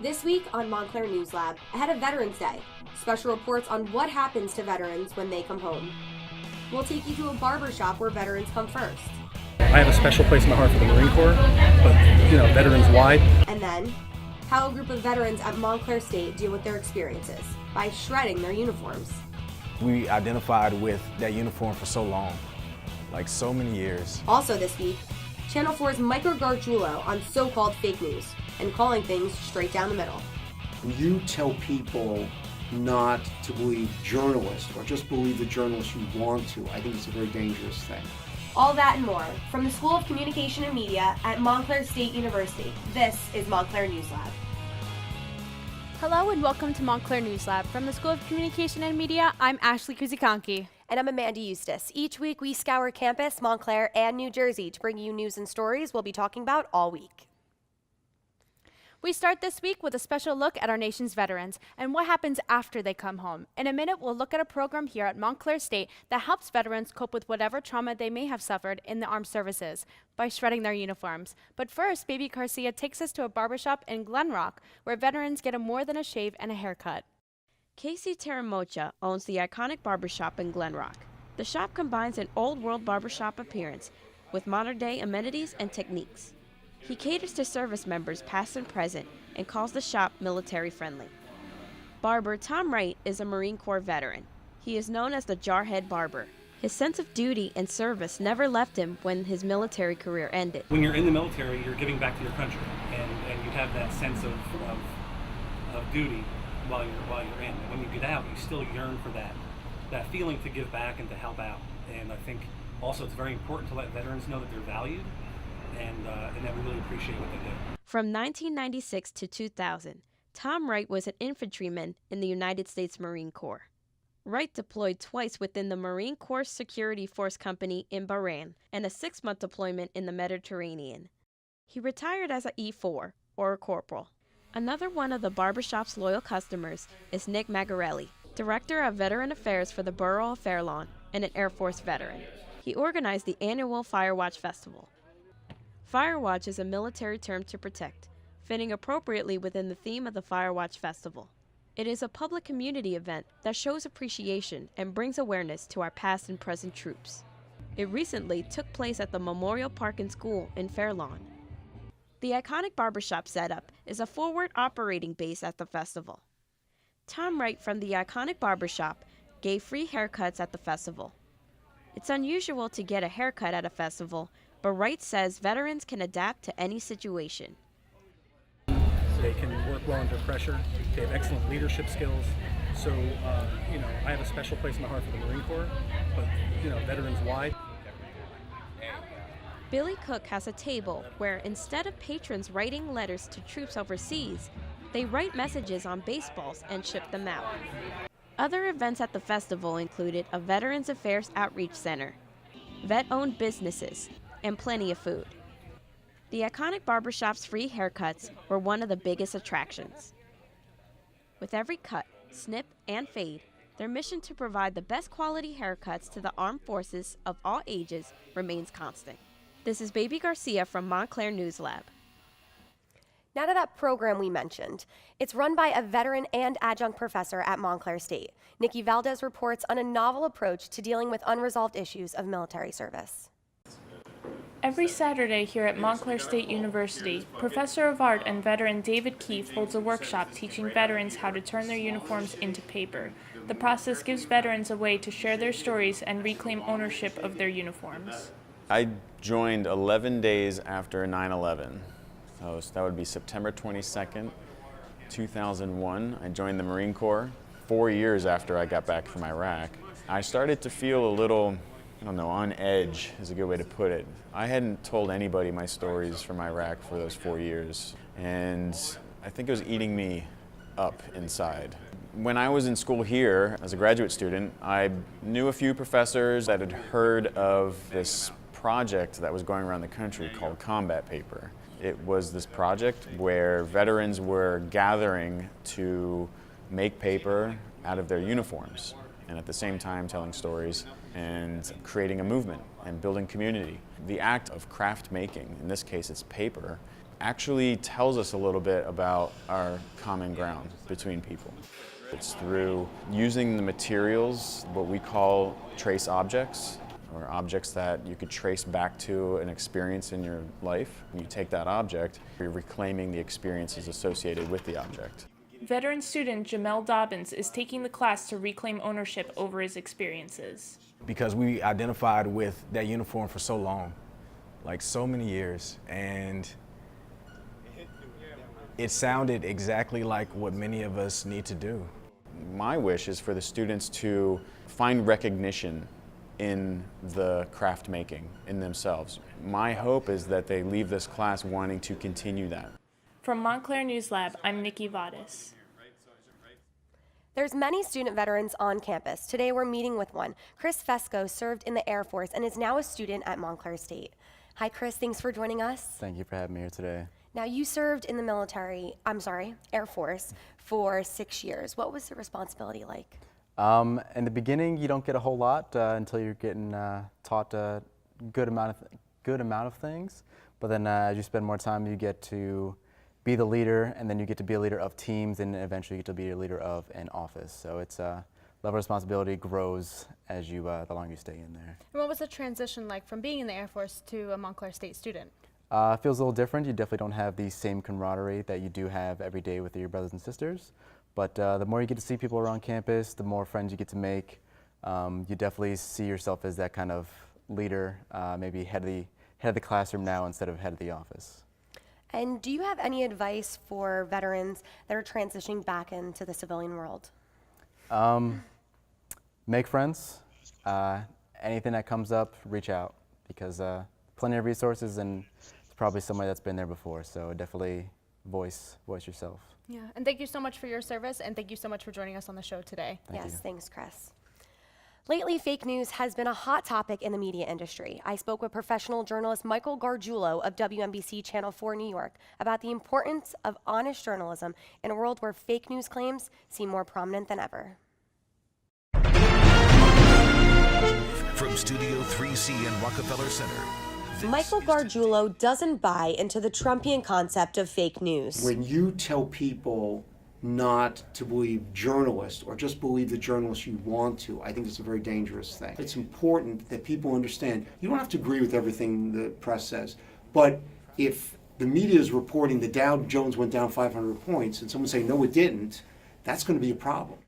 This week on Montclair News Lab, ahead of Veterans Day, special reports on what happens to veterans when they come home. We'll take you to a barber shop where veterans come first. I have a special place in my heart for the Marine Corps, but, veterans wide. And then, how a group of veterans at Montclair State deal with their experiences by shredding their uniforms. We identified with that uniform for so long, like so many years. Also this week, Channel 4's Micro Gargiulo on so-called fake news and calling things straight down the middle. You tell people not to believe journalists or just believe the journalists you want to. I think it's a very dangerous thing. All that and more from the School of Communication and Media at Montclair State University. This is Montclair News Lab. Hello and welcome to Montclair News Lab. From the School of Communication and Media, I'm Ashley Kuzikonki. And I'm Amanda Eustace. Each week we scour campus, Montclair, and New Jersey to bring you news and stories we'll be talking about all week. We start this week with a special look at our nation's veterans and what happens after they come home. In a minute, we'll look at a program here at Montclair State that helps veterans cope with whatever trauma they may have suffered in the armed services by shredding their uniforms. But first, Baby Garcia takes us to a barbershop in Glen Rock where veterans get more than a shave and a haircut. Casey Taramocha owns the iconic barbershop in Glen Rock. The shop combines an old-world barbershop appearance with modern-day amenities and techniques. He caters to service members past and present and calls the shop military-friendly. Barber Tom Wright is a Marine Corps veteran. He is known as the Jarhead Barber. His sense of duty and service never left him when his military career ended. When you're in the military, you're giving back to your country, and you have that sense of duty while you're in. And when you get out, you still yearn for that feeling to give back and to help out. And I think also it's very important to let veterans know that they're valued and that we really appreciate what they do. From 1996 to 2000, Tom Wright was an infantryman in the United States Marine Corps. Wright deployed twice within the Marine Corps Security Force Company in Bahrain and a 6-month deployment in the Mediterranean. He retired as an E4, or a corporal. Another one of the barbershop's loyal customers is Nick Magarelli, Director of Veteran Affairs for the Borough of Fairlawn and an Air Force veteran. He organized the annual Firewatch Festival. Firewatch is a military term to protect, fitting appropriately within the theme of the Firewatch Festival. It is a public community event that shows appreciation and brings awareness to our past and present troops. It recently took place at the Memorial Park and School in Fairlawn. The iconic barbershop setup is a forward operating base at the festival. Tom Wright from the iconic barbershop gave free haircuts at the festival. It's unusual to get a haircut at a festival, but Wright says veterans can adapt to any situation. They can work well under pressure. They have excellent leadership skills. So, I have a special place in my heart for the Marine Corps, but, veterans wide. Billy Cook has a table where instead of patrons writing letters to troops overseas, they write messages on baseballs and ship them out. Other events at the festival included a Veterans Affairs Outreach Center, vet-owned businesses, and plenty of food. The iconic barbershop's free haircuts were one of the biggest attractions. With every cut, snip, and fade, their mission to provide the best quality haircuts to the armed forces of all ages remains constant. This is Baby Garcia from Montclair News Lab. Now to that program we mentioned. It's run by a veteran and adjunct professor at Montclair State. Nikki Valdez reports on a novel approach to dealing with unresolved issues of military service. Every Saturday here at Montclair State University, Professor of Art and veteran David Keefe holds a workshop teaching veterans how to turn their uniforms into paper. The process gives veterans a way to share their stories and reclaim ownership of their uniforms. I joined 11 days after 9/11. So that would be September 22nd, 2001. I joined the Marine Corps 4 years after I got back from Iraq. I started to feel a little, on edge is a good way to put it. I hadn't told anybody my stories from Iraq for those 4 years, and I think it was eating me up inside. When I was in school here as a graduate student, I knew a few professors that had heard of this project that was going around the country called Combat Paper. It was this project where veterans were gathering to make paper out of their uniforms and at the same time telling stories and creating a movement and building community. The act of craft making, in this case it's paper, actually tells us a little bit about our common ground between people. It's through using the materials, what we call trace objects, or objects that you could trace back to an experience in your life. When you take that object, you're reclaiming the experiences associated with the object. Veteran student Jamel Dobbins is taking the class to reclaim ownership over his experiences. Because we identified with that uniform for so long, like so many years, and it sounded exactly like what many of us need to do. My wish is for the students to find recognition in the craft making in themselves. My hope is that they leave this class wanting to continue that. From Montclair News Lab, I'm Nikki Vadas. There's many student veterans on campus. Today we're meeting with one. Chris Fesco served in the Air Force and is now a student at Montclair State. Hi Chris, thanks for joining us. Thank you for having me here today. Now you served in the Air Force for 6 years. What was the responsibility like? In the beginning, you don't get a whole lot until you're getting taught a good amount of things. But then as you spend more time, you get to be the leader, and then you get to be a leader of teams, and eventually you get to be a leader of an office. So it's level of responsibility grows as you the longer you stay in there. And what was the transition like from being in the Air Force to a Montclair State student? It feels a little different. You definitely don't have the same camaraderie that you do have every day with your brothers and sisters. But the more you get to see people around campus, the more friends you get to make. You definitely see yourself as that kind of leader, maybe head of the classroom now instead of head of the office. And do you have any advice for veterans that are transitioning back into the civilian world? Make friends. Anything that comes up, reach out, because plenty of resources, and it's probably somebody that's been there before. So definitely voice yourself. Yeah, and thank you so much for your service, and thank you so much for joining us on the show today. Thank you. Thanks, Chris. Lately, fake news has been a hot topic in the media industry. I spoke with professional journalist Michael Gargiulo of WMBC Channel 4 New York about the importance of honest journalism in a world where fake news claims seem more prominent than ever. From Studio 3C in Rockefeller Center, Michael Gargiulo doesn't buy into the Trumpian concept of fake news. When you tell people not to believe journalists or just believe the journalists you want to, I think it's a very dangerous thing. It's important that people understand you don't have to agree with everything the press says, but if the media is reporting the Dow Jones went down 500 points and someone say no it didn't, that's going to be a problem.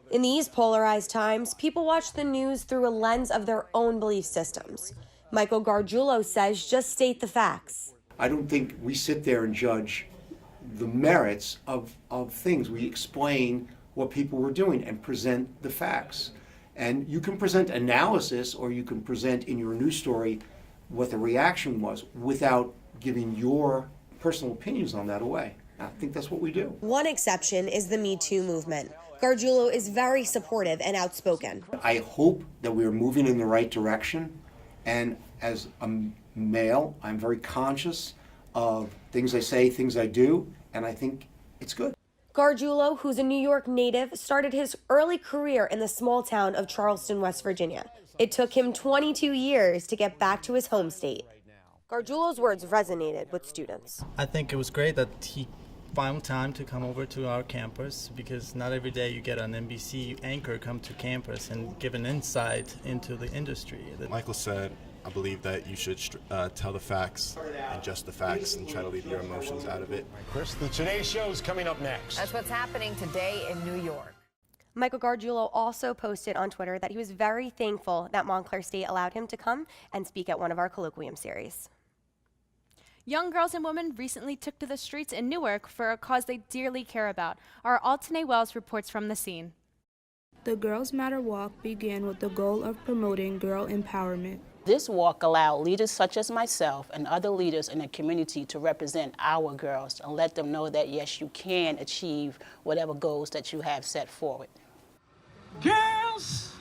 In these polarized times, people watch the news through a lens of their own belief systems. Michael Gargiulo says just state the facts. I don't think we sit there and judge the merits of things. We explain what people were doing and present the facts. And you can present analysis, or you can present in your news story what the reaction was without giving your personal opinions on that away. I think that's what we do. One exception is the Me Too movement. Gargiulo is very supportive and outspoken. I hope that we are moving in the right direction. And as a male, I'm very conscious of things I say, things I do, and I think it's good. Gargiulo, who's a New York native, started his early career in the small town of Charleston, West Virginia. It took him 22 years to get back to his home state. Gargiulo's words resonated with students. I think it was great that he found time to come over to our campus, because not every day you get an NBC anchor come to campus and give an insight into the industry. Michael said, I believe that you should tell the facts and just the facts and try to leave your emotions out of it. Chris, the Today Show is coming up next. That's what's happening today in New York. Michael Gargiulo also posted on Twitter that he was very thankful that Montclair State allowed him to come and speak at one of our colloquium series. Young girls and women recently took to the streets in Newark for a cause they dearly care about. Our Altine Wells reports from the scene. The Girls Matter Walk began with the goal of promoting girl empowerment. This walk allowed leaders such as myself and other leaders in the community to represent our girls and let them know that, yes, you can achieve whatever goals that you have set forward. Girls,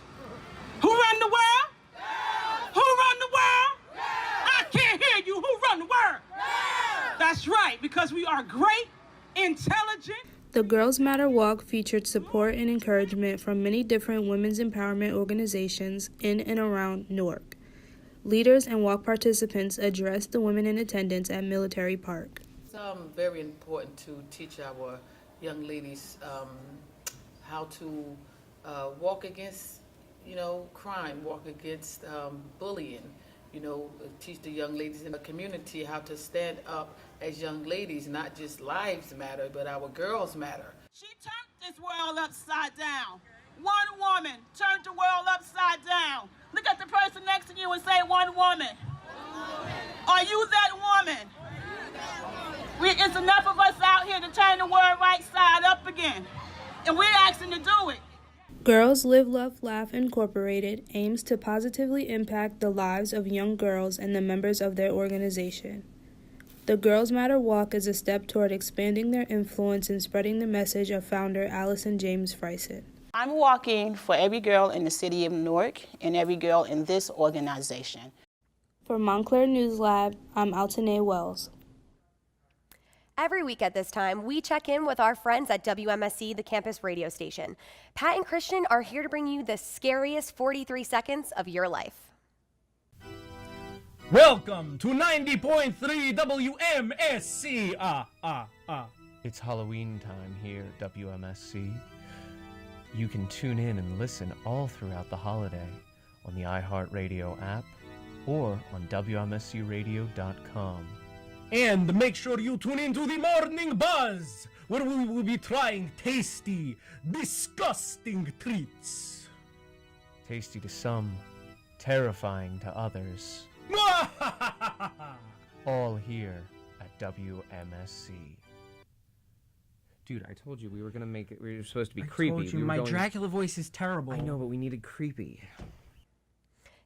who run the world? Girls. Who run the world? Girls. I can't hear you. Who run the world? Girls. That's right, because we are great, intelligent. The Girls Matter Walk featured support and encouragement from many different women's empowerment organizations in and around Newark. Leaders and walk participants addressed the women in attendance at Military Park. It's very important to teach our young ladies how to walk against, crime, walk against bullying. Teach the young ladies in the community how to stand up as young ladies, not just lives matter, but our girls matter. She turned this world upside down. One woman turned the world upside down. Look at the person next to you and say, one woman. Are you that woman? It's enough of us out here to turn the world right side up again. And we're asking to do it. Girls Live, Love, Laugh Incorporated aims to positively impact the lives of young girls and the members of their organization. The Girls Matter Walk is a step toward expanding their influence and spreading the message of founder Allison James Friesen. I'm walking for every girl in the city of Newark and every girl in this organization. For Montclair News Lab, I'm Altanae Wells. Every week at this time, we check in with our friends at WMSC, the campus radio station. Pat and Christian are here to bring you the scariest 43 seconds of your life. Welcome to 90.3 WMSC. It's Halloween time here at WMSC. You can tune in and listen all throughout the holiday on the iHeartRadio app or on WMSCRadio.com. And make sure you tune into the Morning Buzz, where we will be trying tasty, disgusting treats. Tasty to some, terrifying to others. All here at WMSC. Dude, I told you we were gonna make it. We were supposed to be creepy. I told you, my Dracula voice is terrible. I know, but we needed creepy.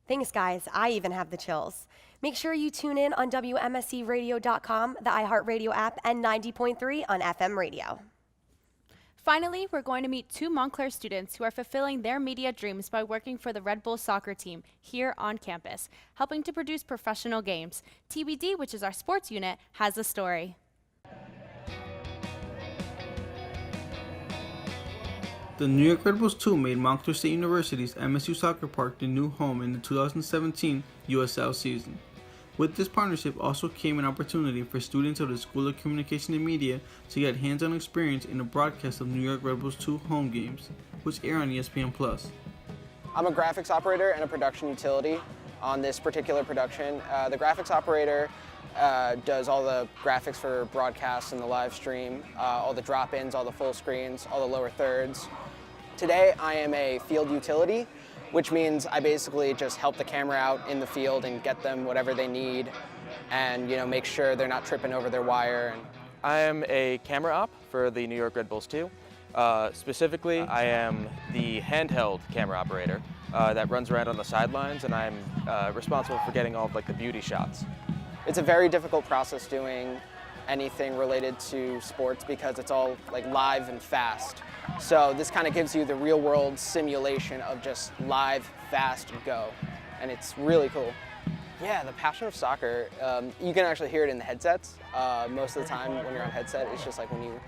Thanks, guys. I even have the chills. Make sure you tune in on WMSCRadio.com, the iHeartRadio app, and 90.3 on FM radio. Finally, we're going to meet two Montclair students who are fulfilling their media dreams by working for the Red Bull soccer team here on campus, helping to produce professional games. TBD, which is our sports unit, has the story. The New York Red Bulls 2 made Montclair State University's MSU Soccer Park their new home in the 2017 USL season. With this partnership also came an opportunity for students of the School of Communication and Media to get hands-on experience in the broadcast of New York Red Bulls 2 home games, which air on ESPN+. I'm a graphics operator and a production utility on this particular production. The graphics operator does all the graphics for broadcasts and the live stream, all the drop-ins, all the full screens, all the lower thirds. Today I am a field utility, which means I basically just help the camera out in the field and get them whatever they need and make sure they're not tripping over their wire. I am a camera op for the New York Red Bulls 2. Specifically, I am the handheld camera operator that runs around on the sidelines, and I'm responsible for getting all of the beauty shots. It's a very difficult process doing anything related to sports because it's all live and fast. So this kind of gives you the real world simulation of just live, fast go. And it's really cool. Yeah, the passion of soccer, you can actually hear it in the headsets. Most of the time when you're on headset, it's just when you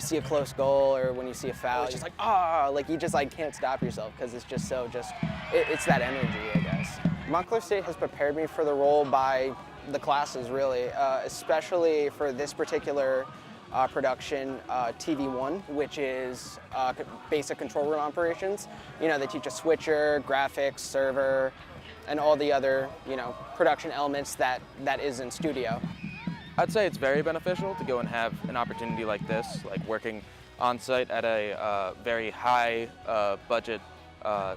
see a close goal or when you see a foul, it's just you just can't stop yourself because it's just it's that energy, I guess. Montclair State has prepared me for the role by the classes, really, especially for this particular production, TV1, which is basic control room operations. They teach us switcher, graphics, server, and all the other, production elements that is in studio. I'd say it's very beneficial to go and have an opportunity like this, working on site at a very high budget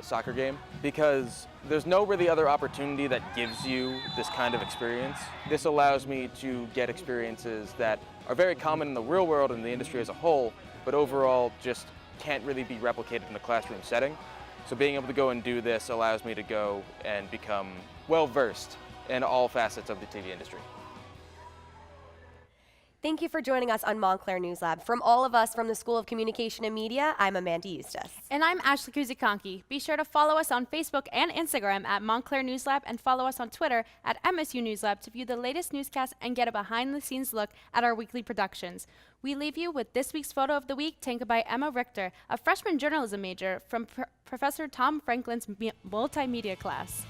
soccer game, because there's no really other opportunity that gives you this kind of experience. This allows me to get experiences that are very common in the real world and the industry as a whole, but overall just can't really be replicated in a classroom setting. So being able to go and do this allows me to go and become well-versed in all facets of the TV industry. Thank you for joining us on Montclair News Lab. From all of us from the School of Communication and Media, I'm Amanda Eustace. And I'm Ashley Kuzikonki. Be sure to follow us on Facebook and Instagram at Montclair News Lab and follow us on Twitter at MSU News Lab to view the latest newscasts and get a behind-the-scenes look at our weekly productions. We leave you with this week's photo of the week taken by Emma Richter, a freshman journalism major from Professor Tom Franklin's multimedia class.